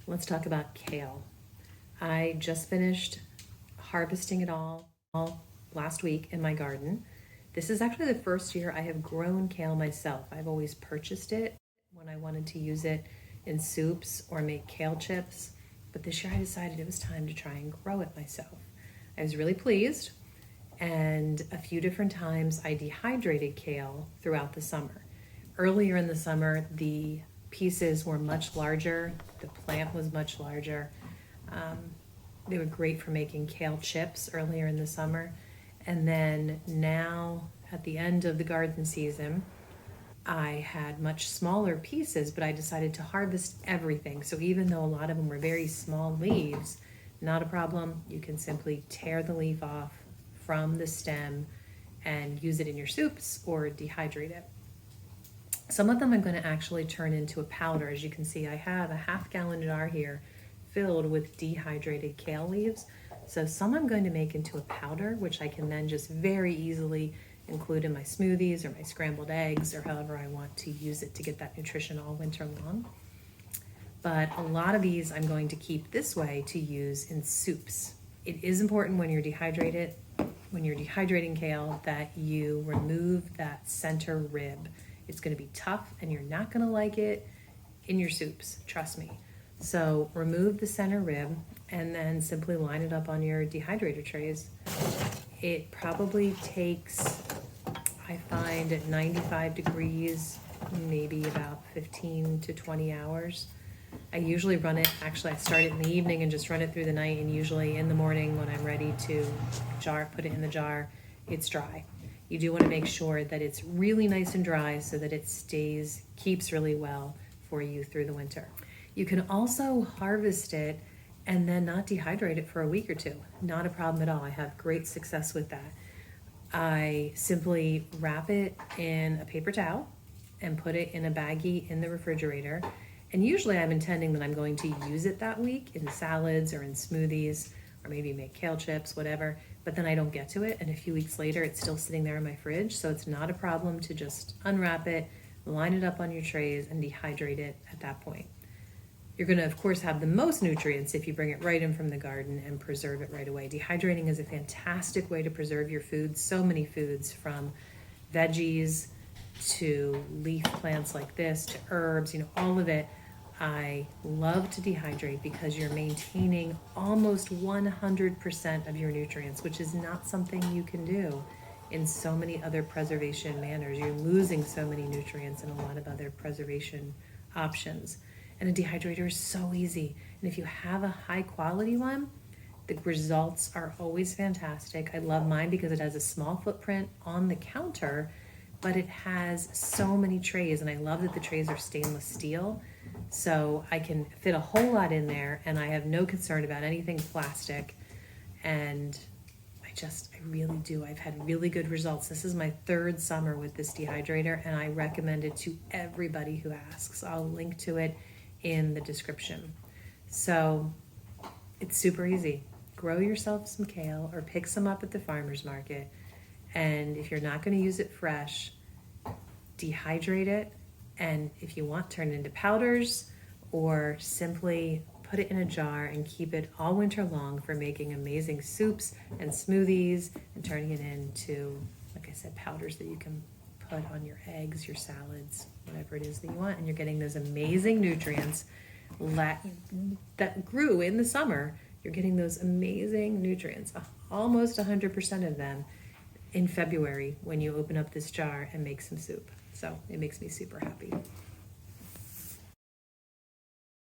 Let's talk about kale. I just finished harvesting it all last week in my garden. This is actually the first year I have grown kale myself. I've always purchased it when I wanted to use it in soups or make kale chips, but this year I decided it was time to try and grow it myself. I was really pleased, and a few different times I dehydrated kale throughout the summer. Earlier in the summer, the pieces were much larger, the plant was much larger. They were great for making kale chips earlier in the summer. And then now, at the end of the garden season, I had much smaller pieces, but I decided to harvest everything. So even though a lot of them were very small leaves, not a problem. You can simply tear the leaf off from the stem and use it in your soups or dehydrate it. Some of them I'm going to actually turn into a powder. As you can see, I have a half-gallon jar here filled with dehydrated kale leaves. So some I'm going to make into a powder, which I can then just very easily include in my smoothies or my scrambled eggs or however I want to use it to get that nutrition all winter long. But a lot of these I'm going to keep this way to use in soups. It is important when you're dehydrating kale, that you remove that center rib. It's going to be tough and you're not going to like it in your soups, trust me. So remove the center rib and then simply line it up on your dehydrator trays. It probably takes, I find, at 95 degrees, maybe about 15 to 20 hours. I usually run it, actually I start it in the evening and just run it through the night, and usually in the morning when I'm ready to put it in the jar, it's dry. You do want to make sure that it's really nice and dry so that it keeps really well for you through the winter. You can also harvest it and then not dehydrate it for a week or two. Not a problem at all. I have great success with that. I simply wrap it in a paper towel and put it in a baggie in the refrigerator. And usually I'm intending that I'm going to use it that week in salads or in smoothies or maybe make kale chips, whatever. But then I don't get to it, and a few weeks later it's still sitting there in my fridge. So it's not a problem to just unwrap it, line it up on your trays, and dehydrate it at that point. You're going to, of course, have the most nutrients if you bring it right in from the garden and preserve it right away. Dehydrating is a fantastic way to preserve your foods. So many foods, from veggies to leaf plants like this to herbs, all of it. I love to dehydrate because you're maintaining almost 100% of your nutrients, which is not something you can do in so many other preservation manners. You're losing so many nutrients in a lot of other preservation options. And a dehydrator is so easy. And if you have a high quality one, the results are always fantastic. I love mine because it has a small footprint on the counter, but it has so many trays, and I love that the trays are stainless steel. So I can fit a whole lot in there, and I have no concern about anything plastic. And I really do. I've had really good results. This is my third summer with this dehydrator, and I recommend it to everybody who asks. I'll link to it in the description. So it's super easy. Grow yourself some kale or pick some up at the farmer's market. And if you're not going to use it fresh, dehydrate it. And if you want, turn it into powders or simply put it in a jar and keep it all winter long for making amazing soups and smoothies and turning it into, like I said, powders that you can put on your eggs, your salads, whatever it is that you want. And you're getting those amazing nutrients that grew in the summer. You're getting those amazing nutrients, almost 100% of them, in February when you open up this jar and make some soup. So it makes me super happy.